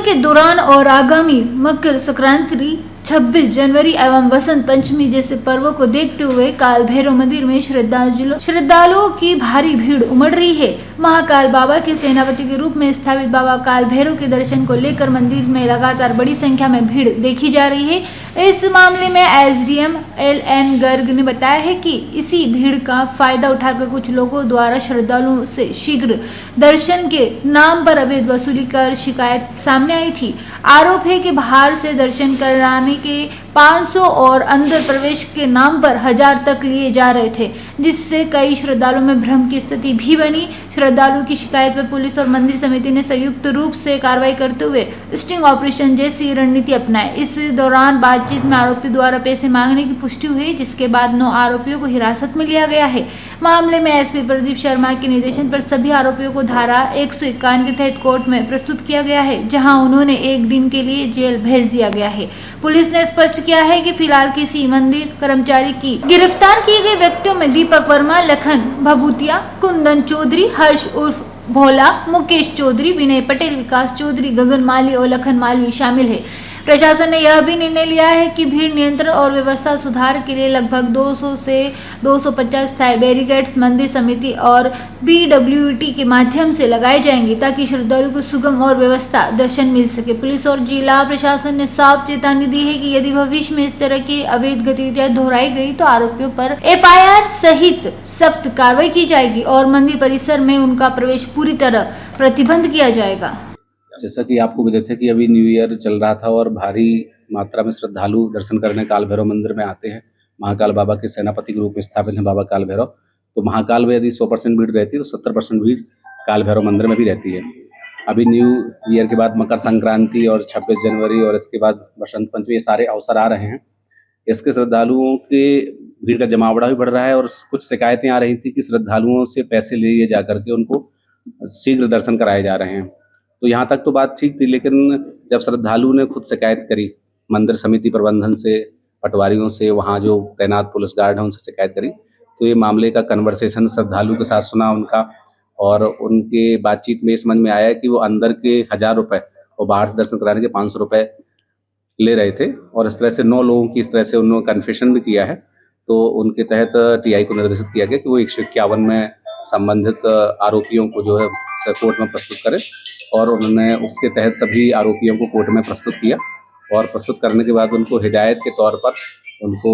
के दौरान और आगामी मकर संक्रांति, 26 जनवरी एवं वसंत पंचमी जैसे पर्वों को देखते हुए काल भैरव मंदिर में श्रद्धालुओं की भारी भीड़ उमड़ रही है। महाकाल बाबा के सेनापति के रूप में स्थापित बाबा काल भैरव के दर्शन को लेकर मंदिर में लगातार बड़ी संख्या में भीड़ देखी जा रही है। इस मामले में एसडीएम LN गर्ग ने बताया है कि इसी भीड़ का फायदा उठाकर कुछ लोगों द्वारा श्रद्धालुओं से शीघ्र दर्शन के नाम पर अवैध वसूली कर शिकायत सामने आई थी। आरोप है कि बाहर से दर्शन कराने के 500 और अंदर प्रवेश के नाम पर 1000 तक लिए जा रहे थे, जिससे कई श्रद्धालुओं में भ्रम की स्थिति भी बनी। श्रद्धालुओं की शिकायत पर पुलिस और मंदिर समिति ने संयुक्त रूप से कार्रवाई करते हुए स्टिंग ऑपरेशन जैसी रणनीति अपनाई। इस दौरान बातचीत में आरोपी द्वारा पैसे मांगने की पुष्टि हुई, जिसके बाद 9 आरोपियों को हिरासत में लिया गया है। मामले में एसपी प्रदीप शर्मा के निर्देशन पर सभी आरोपियों को धारा 151 के तहत कोर्ट में प्रस्तुत किया गया है, जहां उन्होंने 1 दिन के लिए जेल भेज दिया गया है। पुलिस ने स्पष्ट किया है कि फिलहाल किसी मंदिर कर्मचारी की गिरफ्तार किए गए व्यक्तियों में दीपक वर्मा, लखन भभूतिया, कुंदन चौधरी, हर्ष उर्फ भोला, मुकेश चौधरी, विनय पटेल, विकास चौधरी, गगन माली और लखन मालवी शामिल है। प्रशासन ने यह भी निर्णय लिया है कि भीड़ नियंत्रण और व्यवस्था सुधार के लिए लगभग 200 से 250 स्थायी बैरिकेड्स मंदिर समिति और BWT के माध्यम से लगाए जाएंगे, ताकि श्रद्धालुओं को सुगम और व्यवस्था दर्शन मिल सके। पुलिस और जिला प्रशासन ने साफ चेतावनी दी है कि यदि भविष्य में इस तरह की अवैध गतिविधियां दोहराई गई तो आरोपियों पर FIR सहित सख्त कार्रवाई की जाएगी और मंदिर परिसर में उनका प्रवेश पूरी तरह प्रतिबंध किया जाएगा। जैसा कि आपको भी थे कि अभी न्यू ईयर चल रहा था और भारी मात्रा में श्रद्धालु दर्शन करने काल भैरव मंदिर में आते हैं। महाकाल बाबा के सेनापति के रूप में स्थापित है बाबा काल भैरव। तो महाकाल में यदि 100% भीड़ रहती है तो 70% भीड़ काल भैरव मंदिर में भी रहती है। अभी न्यू ईयर के बाद मकर संक्रांति और 26 जनवरी और इसके बाद बसंत पंचमी, ये सारे अवसर आ रहे हैं। इसके श्रद्धालुओं के भीड़ का जमावड़ा भी बढ़ रहा है और कुछ शिकायतें आ रही थी कि श्रद्धालुओं से पैसे लिए जा करके उनको शीघ्र दर्शन कराए जा रहे हैं। तो यहाँ तक तो बात ठीक थी, लेकिन जब श्रद्धालु ने खुद शिकायत करी मंदिर समिति प्रबंधन से, पटवारियों से, वहाँ जो तैनात पुलिस गार्ड हैं उनसे शिकायत करी, तो ये मामले का कन्वर्सेशन श्रद्धालु के साथ सुना उनका, और उनके बातचीत में समझ में आया कि वो अंदर के 1000 रुपये और बाहर से दर्शन कराने के 500 रुपये ले रहे थे। और इस तरह से 9 लोगों की इस तरह से उन्होंने कन्फेशन भी किया है। तो उनके तहत TI को निर्देशित किया गया कि वो 151 में संबंधित आरोपियों को जो है कोर्ट में प्रस्तुत करें, और उन्होंने उसके तहत सभी आरोपियों को कोर्ट में प्रस्तुत किया। और प्रस्तुत करने के बाद उनको हिदायत के तौर पर, उनको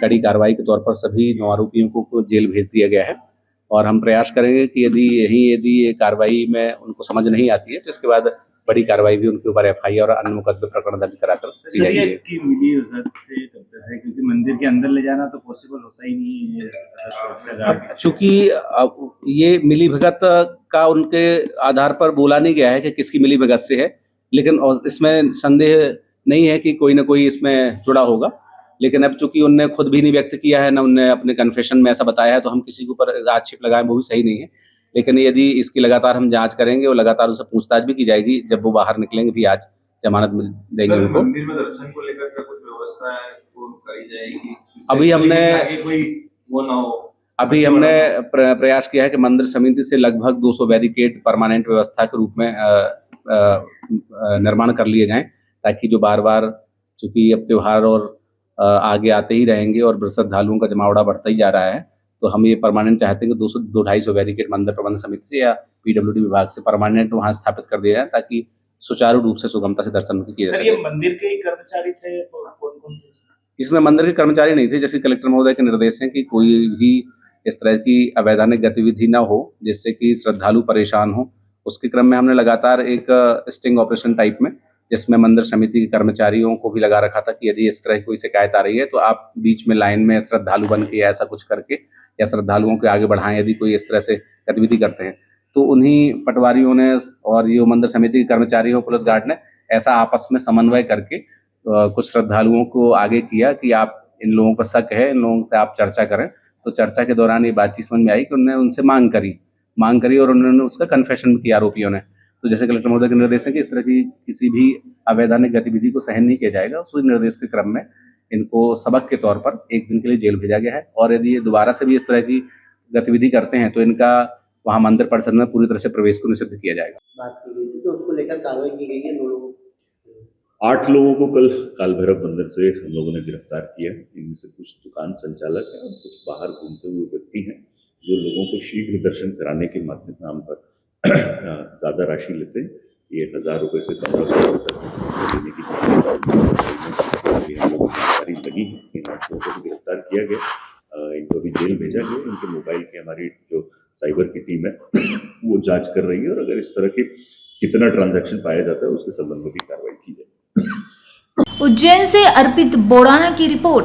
कड़ी कार्रवाई के तौर पर सभी 9 आरोपियों को जेल भेज दिया गया है। और हम प्रयास करेंगे कि यदि ये कार्रवाई में उनको समझ नहीं आती है तो इसके बाद बड़ी कार्रवाई भी उनके ऊपर FIR और अन्य मुकदमे प्रकरण दर्ज कराकर की जाएगी। क्योंकि मंदिर के अंदर ले जाना तो पॉसिबल होता ही नहीं है। चूंकि ये मिलीभगत का उनके आधार पर बोला नहीं गया है कि किसकी मिलीभगत से है, लेकिन इसमें संदेह नहीं है कि कोई ना कोई इसमें जुड़ा होगा। लेकिन अब चूंकि उनने खुद भी नहीं व्यक्त किया है, ना उनने अपने कन्फेशन में ऐसा बताया है, तो हम किसी के ऊपर आक्षेप लगाएं वो भी सही नहीं है। लेकिन यदि इसकी लगातार हम जांच करेंगे और लगातार उनसे पूछताछ भी की जाएगी, जब वो बाहर निकलेंगे भी आज जमानत मिल देंगे उनको। मंदिर में दर्शन को लेकर क्या कुछ व्यवस्था है वो करी जाएगी? अभी हमने कोई वो ना हो। अभी हमने प्रयास किया है कि मंदिर समिति से लगभग 200 बैरिकेड परमानेंट व्यवस्था के रूप में निर्माण कर लिए जाएं, ताकि जो बार बार, चूंकि अब त्योहार और आगे आते ही रहेंगे और श्रद्धालुओं का जमावड़ा बढ़ता ही जा रहा है, तो हम ये परमानेंट चाहते हैं कि 200-250 बैरिकेड मंदिर प्रबंधन समिति से या PWD विभाग से परमानेंट वहाँ स्थापित कर दिया जाए, ताकि सुचारू रूप से सुगमता से दर्शन किया जा सके। ये मंदिर के ही कर्मचारी थे? कौन इसमें मंदिर के कर्मचारी नहीं थे। जैसे कलेक्टर महोदय के निर्देश हैं कि कोई भी इस तरह की अवैधानिक गतिविधि न हो जिससे कि श्रद्धालु परेशान हो। उसके क्रम में हमने लगातार एक स्टिंग ऑपरेशन टाइप में, जिसमें मंदिर समिति के कर्मचारियों को भी लगा रखा था कि यदि इस तरह की कोई शिकायत आ रही है तो आप बीच में लाइन में श्रद्धालु बन के या ऐसा कुछ करके या श्रद्धालुओं के आगे बढ़ाएं। यदि कोई इस तरह से गतिविधि करते हैं तो उन्हीं पटवारियों ने और ये मंदिर समिति के कर्मचारी हो, पुलिस गार्ड ने ऐसा आपस में समन्वय करके कुछ श्रद्धालुओं को आगे किया कि आप, इन लोगों पर शक है, इन लोगों से आप चर्चा करें। तो चर्चा के दौरान ये बातचीत समझ में आई कि उन्होंने उनसे मांग करी और उन्होंने उसका कन्फेशन भी किया आरोपियों ने। तो जैसे कलेक्टर महोदय के निर्देश है कि इस तरह की किसी भी अवैधानिक गतिविधि को सहन नहीं किया जाएगा, उस निर्देश के क्रम में इनको सबक के तौर पर 1 दिन के लिए जेल भेजा गया है। और यदि ये दोबारा से भी इस तरह की गतिविधि करते हैं तो इनका वहाँ मंदिर परिसर में पूरी तरह से प्रवेश को निषिद्ध किया जाएगा। बात की गई थी तो उसको लेकर कार्रवाई की गई है 2 लोगों 8 लोगों को कल काल भैरव मंदिर से हम लोगों ने गिरफ्तार किया है। इनमें से कुछ दुकान संचालक हैं और कुछ बाहर घूमते हुए व्यक्ति हैं जो लोगों को शीघ्र दर्शन कराने के नाम पर ज़्यादा राशि लेते हैं। ये 1000 रुपये से 1500 रुपये तक देने की जानकारी लगी है। इन 8 लोगों को गिरफ्तार किया गया, इनको अभी जेल भेजा गया। इनके मोबाइल की हमारी जो साइबर की टीम है वो जांच कर रही है और अगर इस तरह की कितना ट्रांजैक्शन पाया जाता है उसके संबंध में भी कार्रवाई की जाए। उज्जैन से अर्पित बोड़ाना की रिपोर्ट।